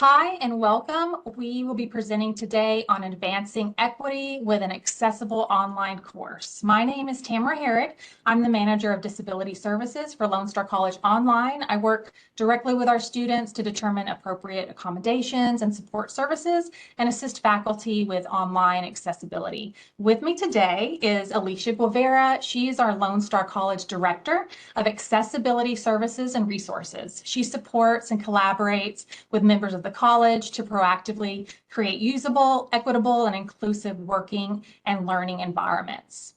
Hi and welcome. We will be presenting today on advancing equity with an accessible online course. My name is Tamara Herrick. I'm the manager of disability services for Lone Star College Online. I work directly with our students to determine appropriate accommodations and support services and assist faculty with online accessibility. With me today is Alicia Guevara. She is our Lone Star College Director of Accessibility Services and Resources. She supports and collaborates with members of the college to proactively create usable, equitable, and inclusive working and learning environments.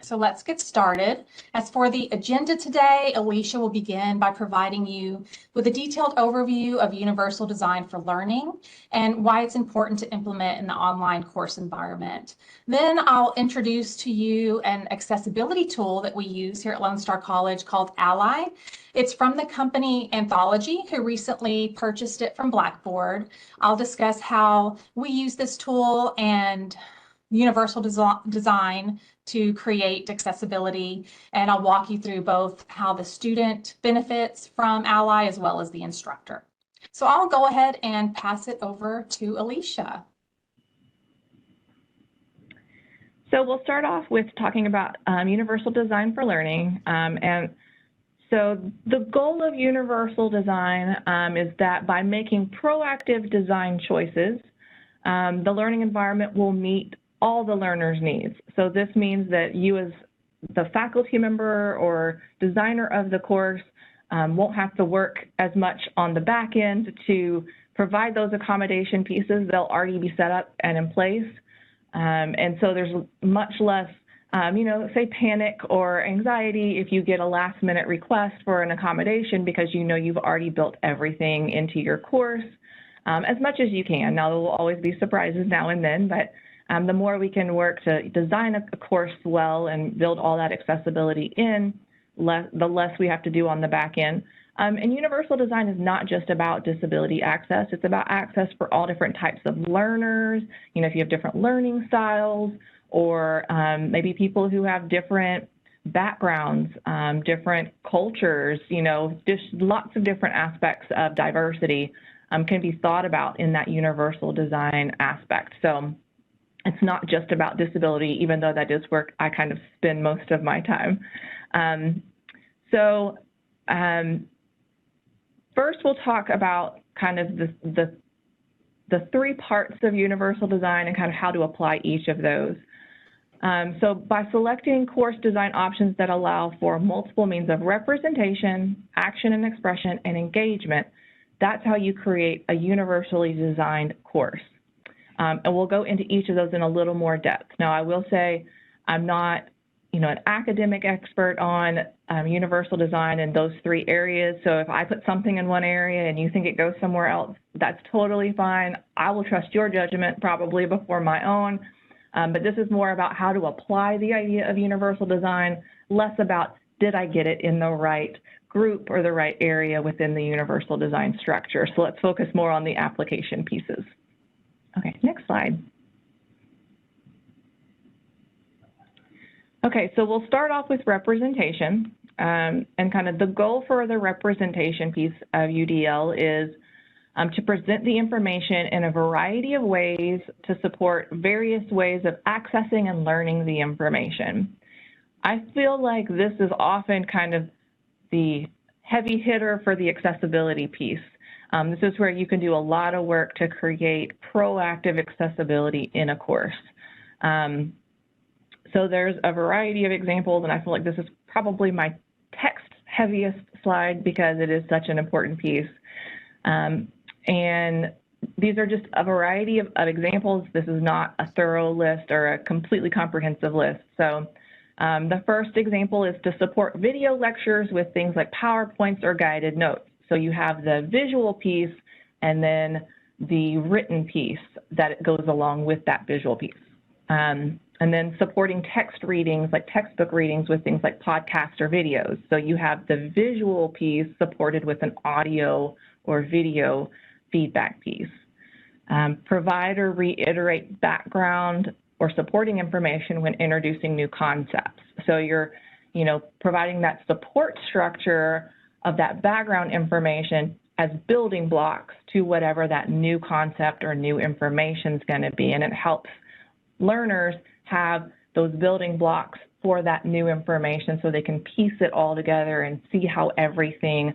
So let's get started. As for the agenda today, Alicia will begin by providing you with a detailed overview of universal design for learning and why it's important to implement in the online course environment. Then I'll introduce to you an accessibility tool that we use here at Lone Star College called Ally. It's from the company Anthology, who recently purchased it from Blackboard. I'll discuss how we use this tool and universal design to create accessibility, and I'll walk you through both how the student benefits from Ally as well as the instructor. So I'll go ahead and pass it over to Alicia. So we'll start off with talking about universal design for learning. And so the goal of universal design is that by making proactive design choices, the learning environment will meet all the learners' needs. So this means that you as the faculty member or designer of the course won't have to work as much on the back end to provide those accommodation pieces. They'll already be set up and in place. And so there's much less, say panic or anxiety if you get a last minute request for an accommodation because you know you've already built everything into your course as much as you can. Now, there will always be surprises now and then, but the more we can work to design a course well and build all that accessibility in, the less we have to do on the back end. And universal design is not just about disability access. It's about access for all different types of learners. If you have different learning styles or maybe people who have different backgrounds, different cultures, just lots of different aspects of diversity can be thought about in that universal design aspect. So it's not just about disability, even though that is where I kind of spend most of my time. First, we'll talk about kind of the three parts of universal design and kind of how to apply each of those. So by selecting course design options that allow for multiple means of representation, action and expression, and engagement, that's how you create a universally designed course. And we'll go into each of those in a little more depth. Now, I will say I'm not, an academic expert on universal design in those three areas. So if I put something in one area and you think it goes somewhere else, that's totally fine. I will trust your judgment probably before my own. But this is more about how to apply the idea of universal design, less about did I get it in the right group or the right area within the universal design structure. So let's focus more on the application pieces. Okay, next slide. Okay, so we'll start off with representation, and kind of the goal for the representation piece of UDL is to present the information in a variety of ways to support various ways of accessing and learning the information. I feel like this is often kind of the heavy hitter for the accessibility piece. This is where you can do a lot of work to create proactive accessibility in a course. So there's a variety of examples, and I feel like this is probably my text heaviest slide because it is such an important piece. And these are just a variety of examples. This is not a thorough list or a completely comprehensive list. So the first example is to support video lectures with things like PowerPoints or guided notes. So you have the visual piece and then the written piece that goes along with that visual piece. And then supporting text readings, like textbook readings with things like podcasts or videos. So you have the visual piece supported with an audio or video feedback piece. Provide or reiterate background or supporting information when introducing new concepts. So you're, providing that support structure of that background information as building blocks to whatever that new concept or new information is going to be. And it helps learners have those building blocks for that new information so they can piece it all together and see how everything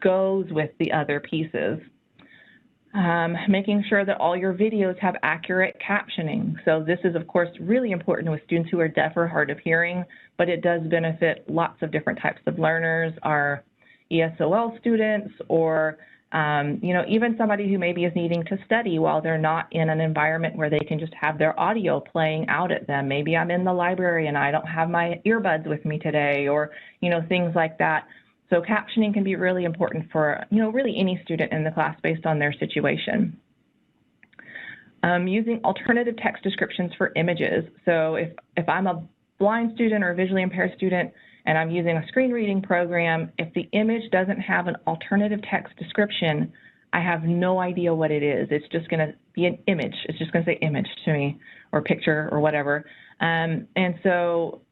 goes with the other pieces. Making sure that all your videos have accurate captioning. So this is, of course, really important with students who are deaf or hard of hearing, but it does benefit lots of different types of learners, our ESOL students, or you know, even somebody who maybe is needing to study while they're not in an environment where they can just have their audio playing out at them. Maybe I'm in the library and I don't have my earbuds with me today, or, you know, things like that. So captioning can be really important for, you know, really any student in the class based on their situation. Using alternative text descriptions for images. So if I'm a blind student or a visually impaired student and I'm using a screen reading program, if the image doesn't have an alternative text description, I have no idea what it is. It's just going to be an image. It's just going to say image to me, or picture, or whatever. And so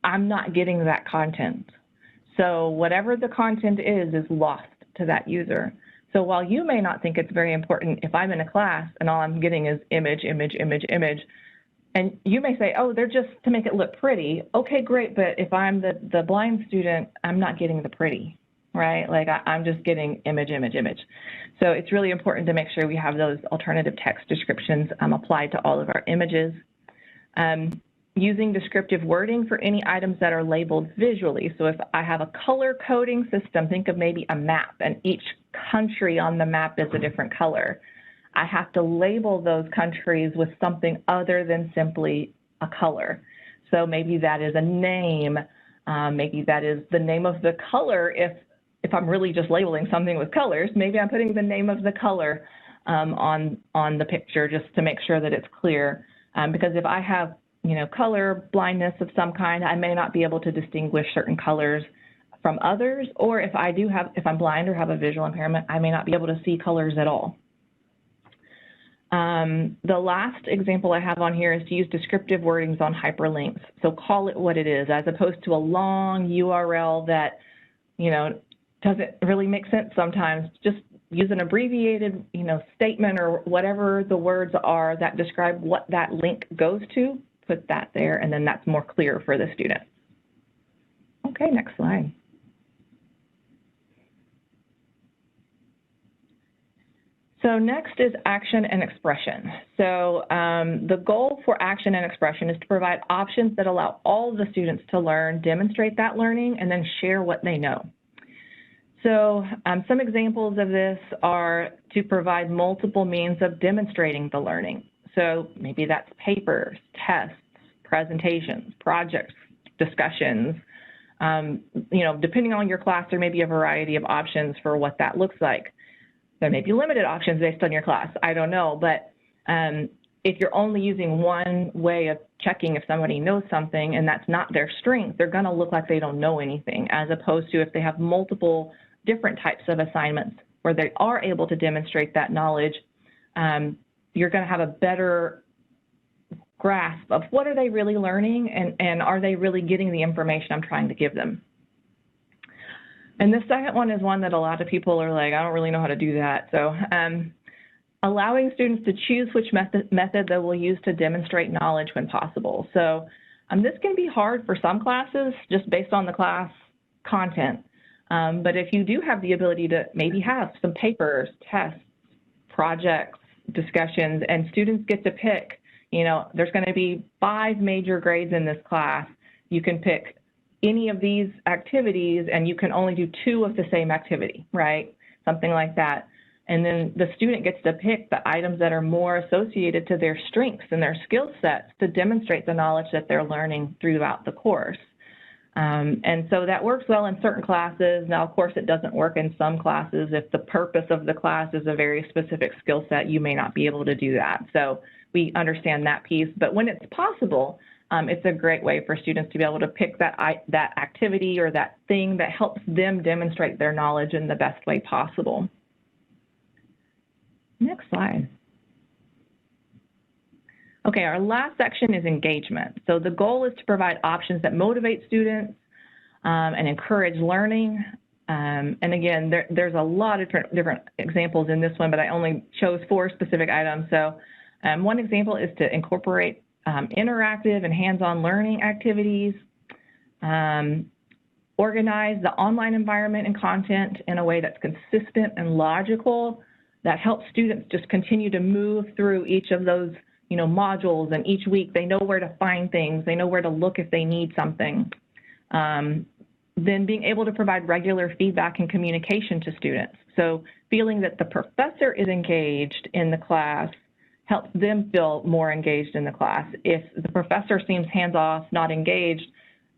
I'm not getting that content. So whatever the content is lost to that user. So while you may not think it's very important, if I'm in a class and all I'm getting is image, image, image, image, and you may say, oh, they're just to make it look pretty. Okay, great, but if I'm the blind student, I'm not getting the pretty, right? Like I'm just getting image, image, image. So it's really important to make sure we have those alternative text descriptions applied to all of our images. Using descriptive wording for any items that are labeled visually. So if I have a color coding system, think of maybe a map, and each country on the map is a different color. I have to label those countries with something other than simply a color. So maybe that is a name, maybe that is the name of the color. If I'm really just labeling something with colors, maybe I'm putting the name of the color on the picture just to make sure that it's clear. Because if I have, you know, color blindness of some kind, I may not be able to distinguish certain colors from others, or if I'm blind or have a visual impairment, I may not be able to see colors at all. The last example I have on here is to use descriptive wordings on hyperlinks. So call it what it is, as opposed to a long URL that, you know, doesn't really make sense sometimes. Just use an abbreviated, you know, statement or whatever the words are that describe what that link goes to. Put that there, and then that's more clear for the student. Okay, next slide. So next is action and expression. So the goal for action and expression is to provide options that allow all the students to learn, demonstrate that learning, and then share what they know. So some examples of this are to provide multiple means of demonstrating the learning. So maybe that's papers, tests, presentations, projects, discussions. You know, depending on your class, there may be a variety of options for what that looks like. There may be limited options based on your class, I don't know, but if you're only using one way of checking if somebody knows something and that's not their strength, they're gonna look like they don't know anything, as opposed to if they have multiple different types of assignments where they are able to demonstrate that knowledge, you're gonna have a better grasp of what are they really learning and are they really getting the information I'm trying to give them. And the second one is one that a lot of people are like, I don't really know how to do that. So allowing students to choose which method they will use to demonstrate knowledge when possible. So this can be hard for some classes just based on the class content. But if you do have the ability to maybe have some papers, tests, projects, discussions, and students get to pick, you know, there's going to be 5 major grades in this class. You can pick any of these activities and you can only do 2 of the same activity, right? Something like that. And then the student gets to pick the items that are more associated to their strengths and their skill sets to demonstrate the knowledge that they're learning throughout the course. And so that works well in certain classes. Now, of course, it doesn't work in some classes. If the purpose of the class is a very specific skill set, you may not be able to do that. So we understand that piece. But when it's possible, it's a great way for students to be able to pick that activity or that thing that helps them demonstrate their knowledge in the best way possible. Next slide. Okay, our last section is engagement. So the goal is to provide options that motivate students and encourage learning. And again, there's a lot of different examples in this one, but I only chose 4 specific items. So one example is to incorporate interactive and hands-on learning activities, organize the online environment and content in a way that's consistent and logical, that helps students just continue to move through each of those, modules, and each week they know where to find things, they know where to look if they need something. Then being able to provide regular feedback and communication to students. So feeling that the professor is engaged in the class helps them feel more engaged in the class. If the professor seems hands-off, not engaged,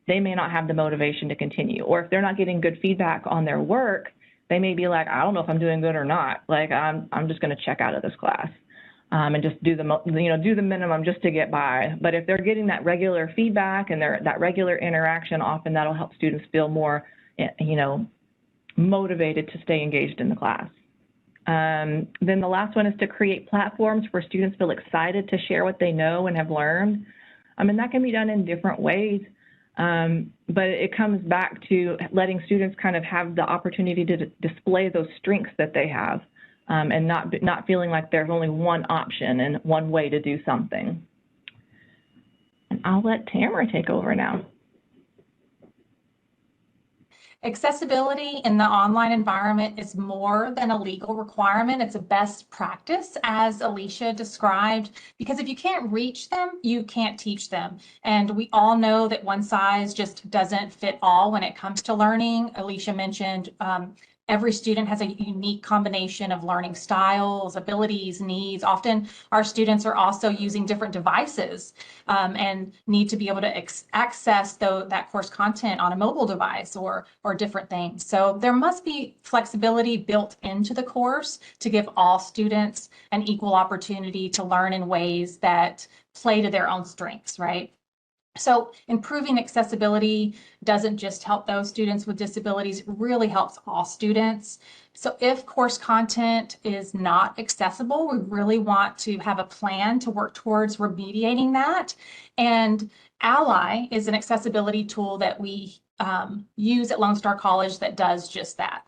they may not have the motivation to continue. Or if they're not getting good feedback on their work, they may be like, I don't know if I'm doing good or not. Like, I'm just going to check out of this class and just do the minimum just to get by. But if they're getting that regular feedback and that regular interaction, often that'll help students feel more, motivated to stay engaged in the class. Then the last one is to create platforms where students feel excited to share what they know and have learned. And that can be done in different ways. But it comes back to letting students kind of have the opportunity to display those strengths that they have, and not feeling like there's only one option and one way to do something. And I'll let Tamara take over now. Accessibility in the online environment is more than a legal requirement. It's a best practice, as Alicia described, because if you can't reach them, you can't teach them. And we all know that one size just doesn't fit all when it comes to learning. Alicia mentioned every student has a unique combination of learning styles, abilities, needs. Often our students are also using different devices and need to be able to access that course content on a mobile device or different things. So there must be flexibility built into the course to give all students an equal opportunity to learn in ways that play to their own strengths, right? So improving accessibility doesn't just help those students with disabilities, it really helps all students. So if course content is not accessible, we really want to have a plan to work towards remediating that. And Ally is an accessibility tool that we use at Lone Star College that does just that.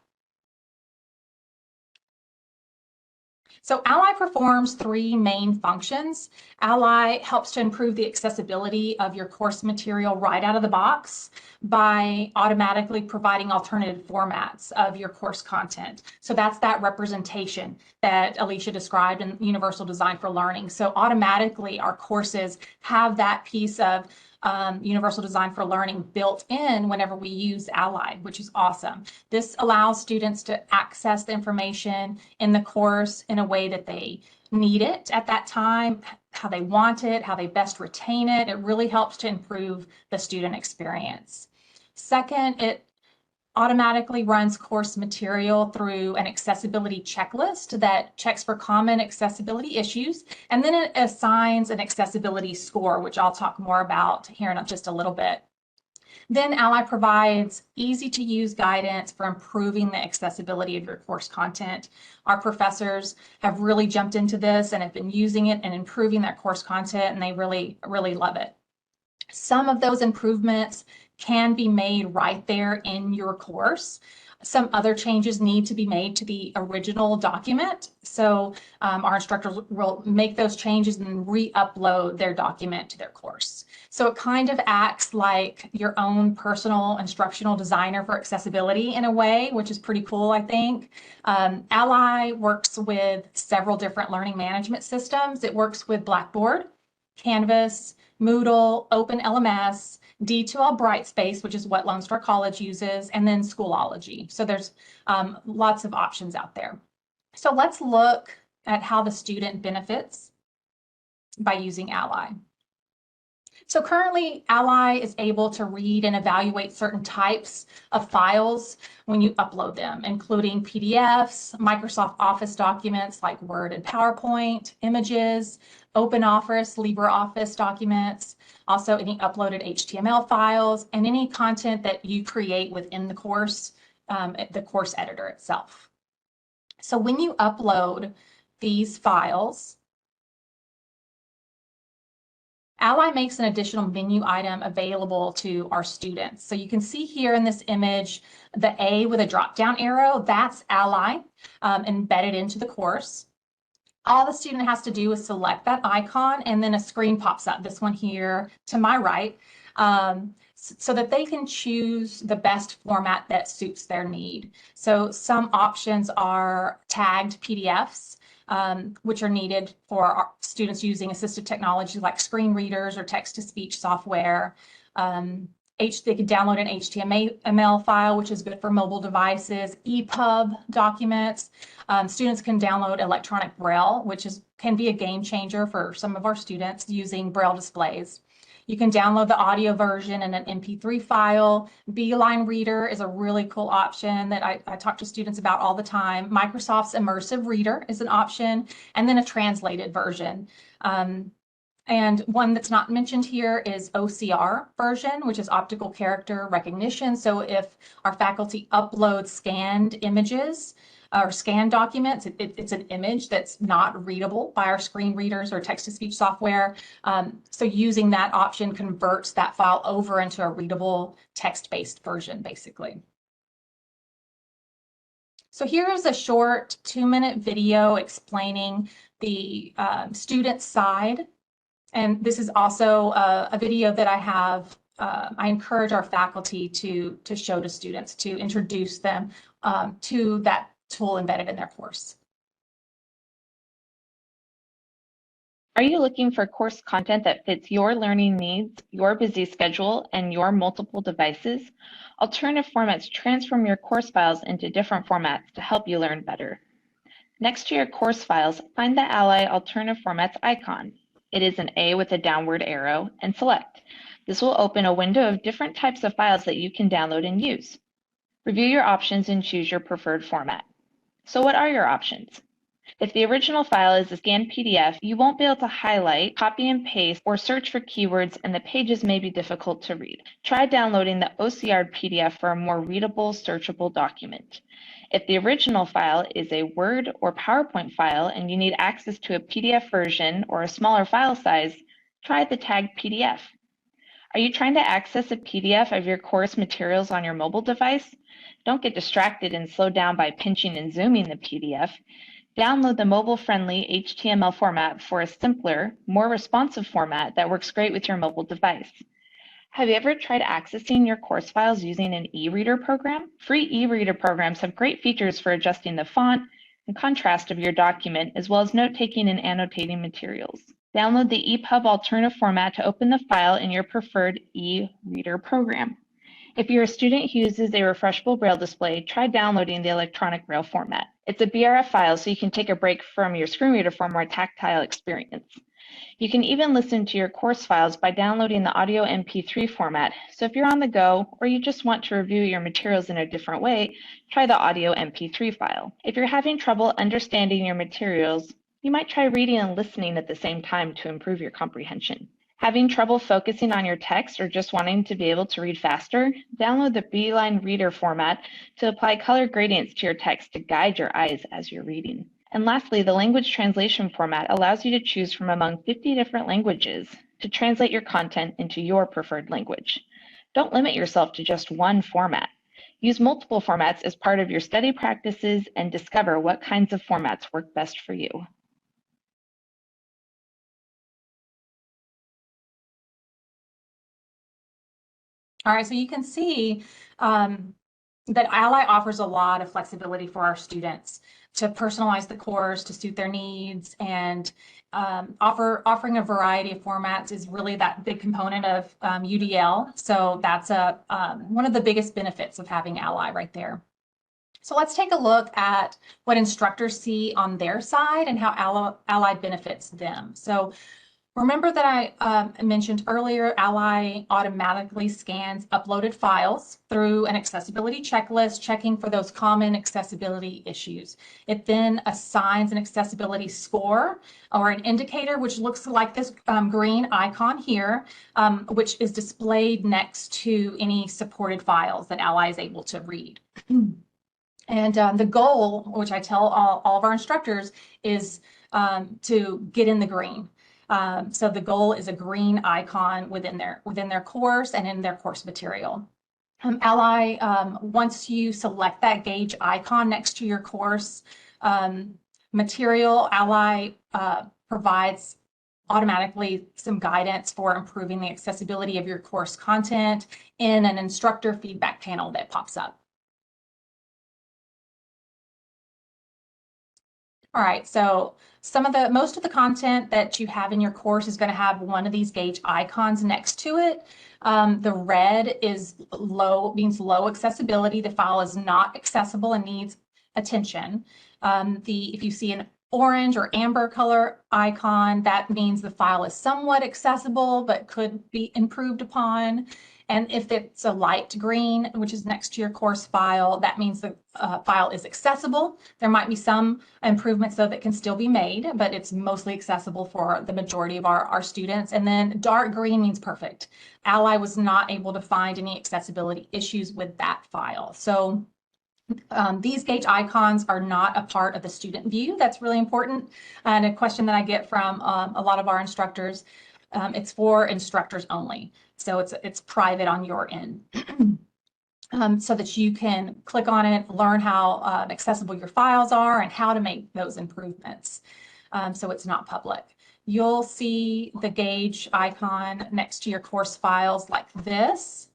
So Ally performs 3 main functions. Ally helps to improve the accessibility of your course material right out of the box by automatically providing alternative formats of your course content. So that's that representation that Alicia described in Universal Design for Learning. So automatically our courses have that piece of Universal Design for Learning built in whenever we use Ally, which is awesome. This allows students to access the information in the course in a way that they need it at that time, how they want it, how they best retain it. It really helps to improve the student experience. Second, it automatically runs course material through an accessibility checklist that checks for common accessibility issues, and then it assigns an accessibility score, which I'll talk more about here in just a little bit. Then Ally provides easy to use guidance for improving the accessibility of your course content. Our professors have really jumped into this and have been using it and improving that course content, and they really, really love it. Some of those improvements can be made right there in your course. Some other changes need to be made to the original document. So our instructors will make those changes and re-upload their document to their course. So it kind of acts like your own personal instructional designer for accessibility in a way, which is pretty cool, I think. Ally works with several different learning management systems. It works with Blackboard, Canvas, Moodle, OpenLMS, D2L Brightspace, which is what Lone Star College uses, and then Schoology. So there's lots of options out there. So let's look at how the student benefits by using Ally. So currently, Ally is able to read and evaluate certain types of files when you upload them, including PDFs, Microsoft Office documents like Word and PowerPoint, images, OpenOffice, LibreOffice documents, also any uploaded HTML files, and any content that you create within the course editor itself. So when you upload these files, Ally makes an additional menu item available to our students. So you can see here in this image, the A with a drop-down arrow, that's Ally embedded into the course. All the student has to do is select that icon, and then a screen pops up, this one here to my right, so that they can choose the best format that suits their need. So some options are tagged PDFs, which are needed for our students using assistive technology like screen readers or text-to-speech software. They can download an HTML file, which is good for mobile devices, EPUB documents. Students can download electronic Braille, which can be a game changer for some of our students using Braille displays. You can download the audio version in an MP3 file. Beeline Reader is a really cool option that I talk to students about all the time. Microsoft's Immersive Reader is an option, and then a translated version. And one that's not mentioned here is OCR version, which is optical character recognition. So if our faculty upload scanned images or scanned documents, it's an image that's not readable by our screen readers or text-to-speech software. So using that option converts that file over into a readable text-based version, basically. So here's a short 2-minute video explaining the student side. And this is also a video that I have. I encourage our faculty to show to students to introduce them to that tool embedded in their course. Are you looking for course content that fits your learning needs, your busy schedule, and your multiple devices? Alternative formats transform your course files into different formats to help you learn better. Next to your course files, find the Ally Alternative Formats icon. It is an A with a downward arrow, and select. This will open a window of different types of files that you can download and use. Review your options and choose your preferred format. So what are your options? If the original file is a scanned PDF, you won't be able to highlight, copy and paste, or search for keywords, and the pages may be difficult to read. Try downloading the OCR PDF for a more readable, searchable document. If the original file is a Word or PowerPoint file and you need access to a PDF version or a smaller file size, try the tagged PDF. Are you trying to access a PDF of your course materials on your mobile device? Don't get distracted and slow down by pinching and zooming the PDF. Download the mobile-friendly HTML format for a simpler, more responsive format that works great with your mobile device. Have you ever tried accessing your course files using an e-reader program? Free e-reader programs have great features for adjusting the font and contrast of your document, as well as note-taking and annotating materials. Download the EPUB alternative format to open the file in your preferred e-reader program. If you're a student who uses a refreshable Braille display, try downloading the electronic Braille format. It's a BRF file, so you can take a break from your screen reader for a more tactile experience. You can even listen to your course files by downloading the audio MP3 format. So if you're on the go, or you just want to review your materials in a different way, try the audio MP3 file. If you're having trouble understanding your materials, you might try reading and listening at the same time to improve your comprehension. Having trouble focusing on your text or just wanting to be able to read faster? Download the Beeline Reader format to apply color gradients to your text to guide your eyes as you're reading. And lastly, the language translation format allows you to choose from among 50 different languages to translate your content into your preferred language. Don't limit yourself to just one format. Use multiple formats as part of your study practices and discover what kinds of formats work best for you. All right, so you can see that Ally offers a lot of flexibility for our students to personalize the course to suit their needs, and offering a variety of formats is really that big component of UDL. So that's one of the biggest benefits of having Ally right there. So let's take a look at what instructors see on their side and how Ally benefits them. So remember that I mentioned earlier, Ally automatically scans uploaded files through an accessibility checklist, checking for those common accessibility issues. It then assigns an accessibility score or an indicator, which looks like this green icon here, which is displayed next to any supported files that Ally is able to read. And the goal, which I tell all of our instructors, is to get in the green. So the goal is a green icon within their course and in their course material. Ally, once you select that gauge icon next to your course material, Ally provides automatically some guidance for improving the accessibility of your course content in an instructor feedback panel that pops up. All right, so most of the content that you have in your course is going to have one of these gauge icons next to it. The red means low accessibility. The file is not accessible and needs attention. If you see an orange or amber color icon, that means the file is somewhat accessible but could be improved upon. And if it's a light green, which is next to your course file, that means the file is accessible. There might be some improvements though that can still be made, but it's mostly accessible for the majority of our students. And then dark green means perfect. Ally was not able to find any accessibility issues with that file. So these gauge icons are not a part of the student view. That's really important. And a question that I get from a lot of our instructors, it's for instructors only. So it's private on your end. So that you can click on it, learn how accessible your files are and how to make those improvements. So it's not public. You'll see the gauge icon next to your course files like this.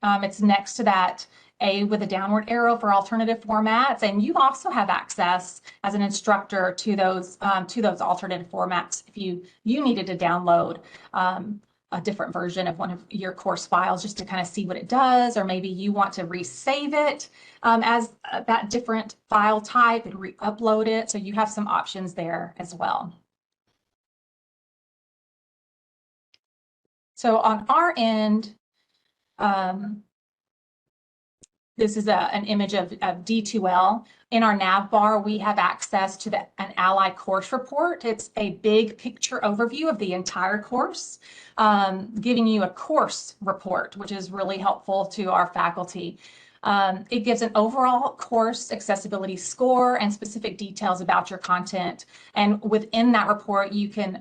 It's next to that A with a downward arrow for alternative formats, and you also have access as an instructor to those alternative formats if you needed to download a different version of one of your course files just to kind of see what it does, or maybe you want to resave it as that different file type and re-upload it. So you have some options there as well. So on our end, this is an image of D2L. In our nav bar, we have access to an Ally course report. It's a big picture overview of the entire course, giving you a course report, which is really helpful to our faculty. It gives an overall course accessibility score and specific details about your content. And within that report, you can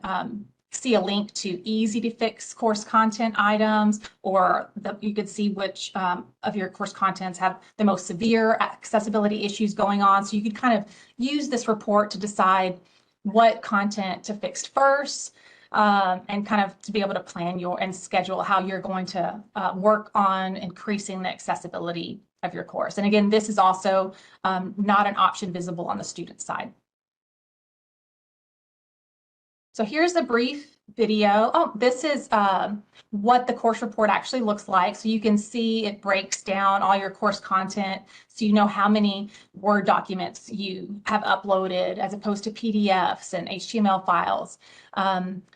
see a link to easy to fix course content items, or you could see which of your course contents have the most severe accessibility issues going on. So you could kind of use this report to decide what content to fix first, and kind of to be able to plan and schedule how you're going to work on increasing the accessibility of your course. And again, this is also not an option visible on the student side. So here's a brief video. Oh, this is what the course report actually looks like. So you can see it breaks down all your course content, so you know how many Word documents you have uploaded as opposed to PDFs and HTML files.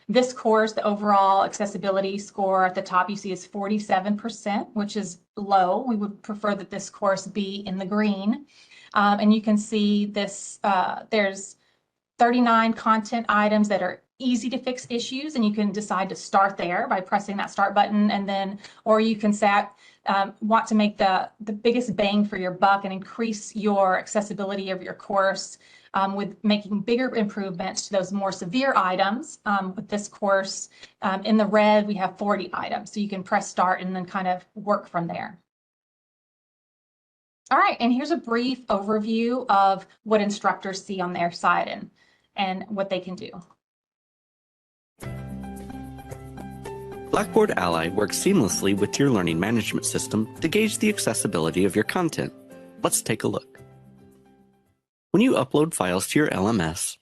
This course, the overall accessibility score at the top you see is 47%, which is low. We would prefer that this course be in the green. And you can see this, there's 39 content items that are easy to fix issues, and you can decide to start there by pressing that start button, and then, or you can want to make the biggest bang for your buck and increase your accessibility of your course with making bigger improvements to those more severe items. With this course, in the red, we have 40 items, so you can press start and then kind of work from there. All right, and here's a brief overview of what instructors see on their side and what they can do. Blackboard Ally works seamlessly with your learning management system to gauge the accessibility of your content. Let's take a look. When you upload files to your LMS,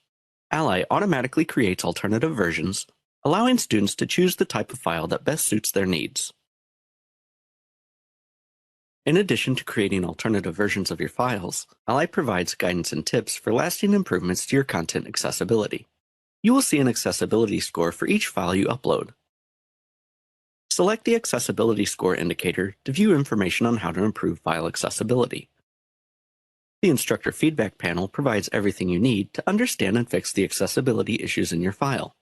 Ally automatically creates alternative versions, allowing students to choose the type of file that best suits their needs. In addition to creating alternative versions of your files, Ally provides guidance and tips for lasting improvements to your content accessibility. You will see an accessibility score for each file you upload. Select the accessibility score indicator to view information on how to improve file accessibility. The instructor feedback panel provides everything you need to understand and fix the accessibility issues in your file.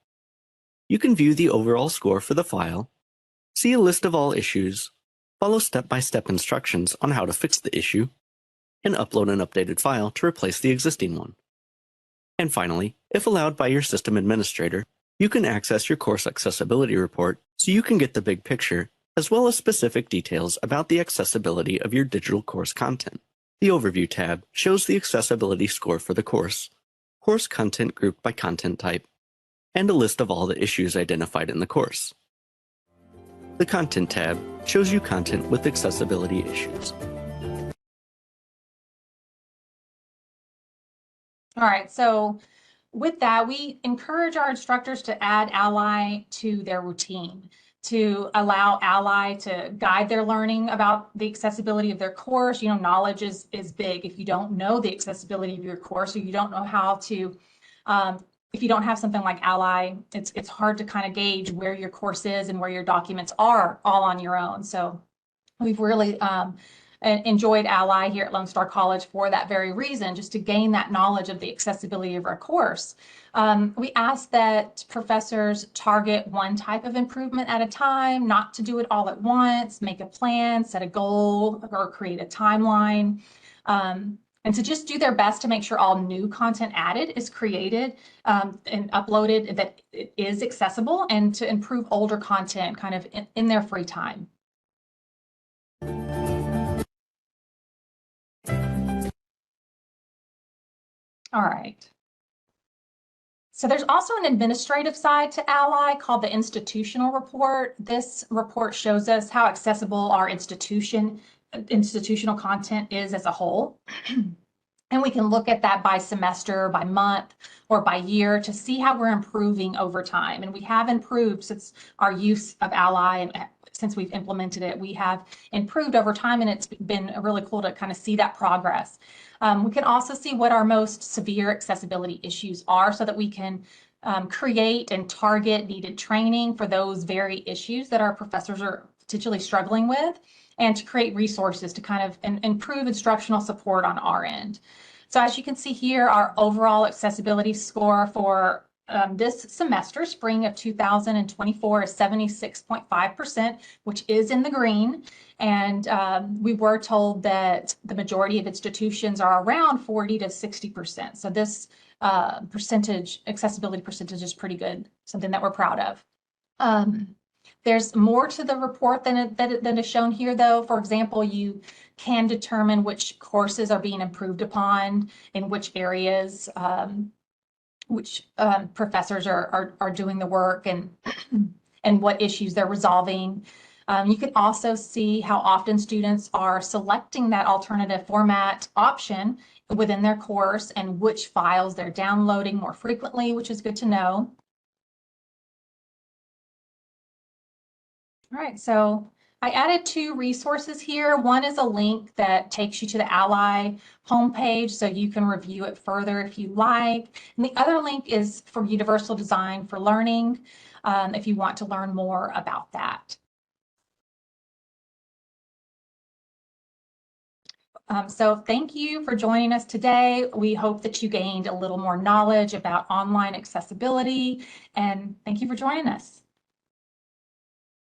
You can view the overall score for the file, see a list of all issues, follow step-by-step instructions on how to fix the issue, and upload an updated file to replace the existing one. And finally, if allowed by your system administrator, You can access your course accessibility report so you can get the big picture, as well as specific details about the accessibility of your digital course content. The Overview tab shows the accessibility score for the course content grouped by content type, and a list of all the issues identified in the course. The Content tab shows you content with accessibility issues. All right, so with that, we encourage our instructors to add Ally to their routine, to allow Ally to guide their learning about the accessibility of their course. You know, knowledge is big. If you don't know the accessibility of your course, or you don't know how to, if you don't have something like Ally, it's hard to kind of gauge where your course is and where your documents are all on your own. So we've really enjoyed Ally here at Lone Star College for that very reason, just to gain that knowledge of the accessibility of our course. We ask that professors target one type of improvement at a time, not to do it all at once, make a plan, set a goal, or create a timeline. And to just do their best to make sure all new content added is created and uploaded that it is accessible, and to improve older content kind of in their free time. All right. So there's also an administrative side to Ally called the institutional report. This report shows us how accessible our institutional content is as a whole. And we can look at that by semester, by month, or by year to see how we're improving over time. And we have improved since our use of Ally, and since we've implemented it, we have improved over time, and it's been really cool to kind of see that progress. We can also see what our most severe accessibility issues are so that we can create and target needed training for those very issues that our professors are potentially struggling with, and to create resources to kind of improve instructional support on our end. So as you can see here, our overall accessibility score for this semester, spring of 2024, is 76.5%, which is in the green. And we were told that the majority of institutions are around 40 to 60%. So this accessibility percentage is pretty good, something that we're proud of. There's more to the report than is shown here, though. For example, you can determine which courses are being improved upon, in which areas, which professors are doing the work, and what issues they're resolving. You can also see how often students are selecting that alternative format option within their course, and which files they're downloading more frequently, which is good to know. All right, so I added 2 resources here. One is a link that takes you to the Ally homepage, so you can review it further if you like. And the other link is for Universal Design for Learning, if you want to learn more about that. So thank you for joining us today. We hope that you gained a little more knowledge about online accessibility, and thank you for joining us.